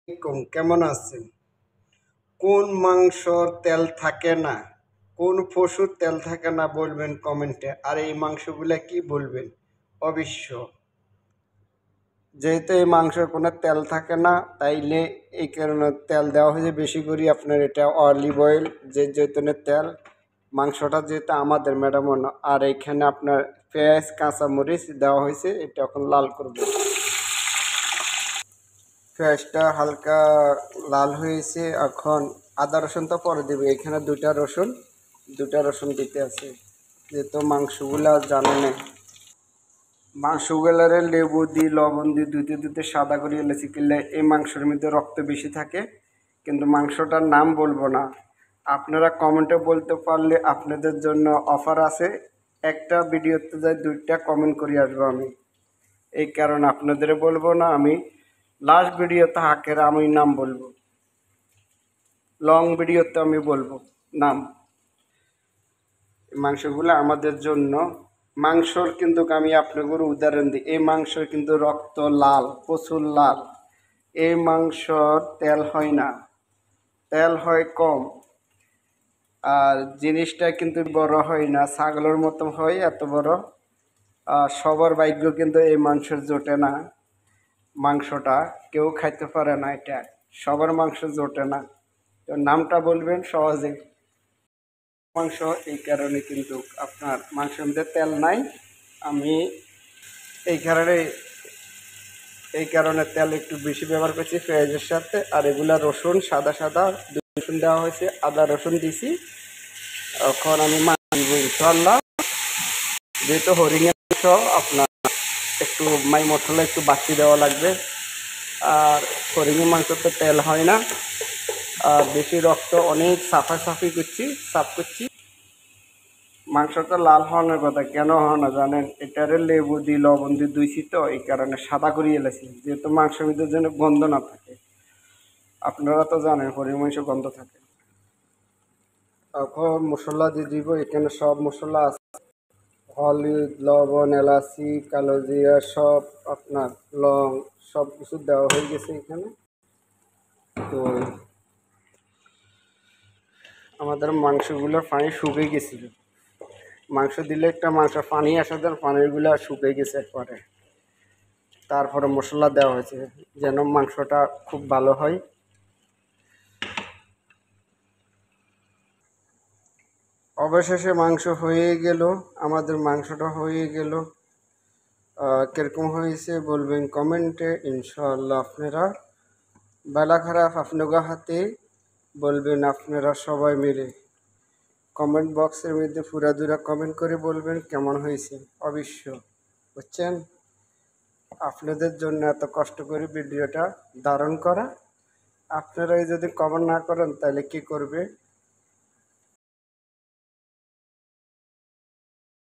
কেমন আছেন? কোন মাংসর তেল থাকে না, কোন পশুর তেল থাকে না বলবেন কমেন্টে। আর এই মাংসগুলা কি বলবেন অবশ্য। যেহেতু এই মাংসের কোনো তেল থাকে না, তাইলে এই কারণে তেল দেওয়া হয়েছে বেশি করে। আপনার এটা অলিভ অয়েল, যে জৈতুনের তেল। মাংসটা যেহেতু আমাদের ম্যাডাম, আর এখানে আপনার পেঁয়াজ কাঁচামরিচ দেওয়া হয়েছে, এটা এখন লাল করবে। পেঁয়াজটা হালকা লাল হয়েছে, এখন আদা রসুন তো পরে দেবে। এখানে দুটা রসুন দিতে আছে, যেহেতু মাংসগুলা জানে না। মাংসগুলারে লেবু দিয়ে লবণ দিয়ে দুইতে দুইতে সাদা করে এলেছি কিনলে এই মাংসের মধ্যে রক্ত বেশি থাকে। কিন্তু মাংসটার নাম বলবো না, আপনারা কমেন্টে বলতে পারলে আপনাদের জন্য অফার আছে। একটা ভিডিওতে যাই 2টা কমেন্ট করে আসবো আমি, এই কারণে আপনাদের বলবো না। আমি লাস্ট ভিডিওতে হাকের আমি নাম বলবো, লং ভিডিওতে আমি বলবো নাম। মাংসগুলো আমাদের জন্য। মাংসর কিন্তু আমি আপনাদের উদাহরণ দিই, এই মাংসর কিন্তু রক্ত লাল, প্রচুর লাল। এই মাংসর তেল হয় না, তেল হয় কম। আর জিনিসটা কিন্তু বড় হয় না, ছাগলের মতো হয় এত বড়। সবার ভাগ্য কিন্তু এই মাংসের জোটে না। মাংসটা কেউ খাইতে পারে না, এটা সবার মাংস জোটে না। তো নামটা বলবেন সহজে। মাংস এই কারণে কিন্তু আপনার মাংসের মধ্যে তেল নাই। আমি এই কারণে তেল একটু বেশি ব্যবহার করছি পেঁয়াজের সাথে। আর এগুলা রসুন সাদা সাদা রসুন দেওয়া হয়েছে, আদা রসুন দিছি। এখন আমি মাছ দিব ইনশাল্লাহ। যেহেতু হরিণের মাংস, আপনার একটু মশলা একটু বাড়তি দেওয়া লাগবে। আর হরিণের মাংসতে তেল হয় না, আর বেশি রক্ত অনেক সাফাসাফি করছি, সাফ করছি। মাংসটা লাল হওয়ার কথা কেন হয় না জানেন? এটারে লেবু দিয়ে লবণ দিয়ে ধুইছি, তো এই কারণে সাদা করিয়ে এলেছি, যেহেতু মাংসের মধ্যে যেন গন্ধ না থাকে। আপনারা তো জানেন হরিণ মাংস গন্ধ থাকে। এখন মশলা দিয়ে দিব, এখানে সব মশলা আছে। হলুদ, লবণ, এলাচি, কালো জিরা, সব আপনার লং, সব কিছু দেওয়া হয়ে গেছে এখানে। তো আমাদের মাংসগুলোর পানি শুকিয়ে গেছিল। মাংস দিলে একটা মাংস পানি আসা দেন, পানিগুলো শুকিয়ে গেছে একবারে। তারপরে মশলা দেওয়া হয়েছে যেন মাংসটা খুব ভালো হয়। অবশেষে মাংস হয়ে গেল, আমাদের মাংসটা হয়ে গেল। কীরকম হয়েছে বলবেন কমেন্টে ইনশাআল্লাহ। আপনারা বেলা খারাপ আপনাদের হাতে, বলবেন আপনারা সবাই মিলে কমেন্ট বক্সের মধ্যে পুরা কমেন্ট করে বলবেন কেমন হয়েছে অবশ্য। বুঝছেন, আপনাদের জন্য এত কষ্ট করে ভিডিওটা ধারণ করা। আপনারাই যদি কমেন্ট না করেন তাহলে কি করবে?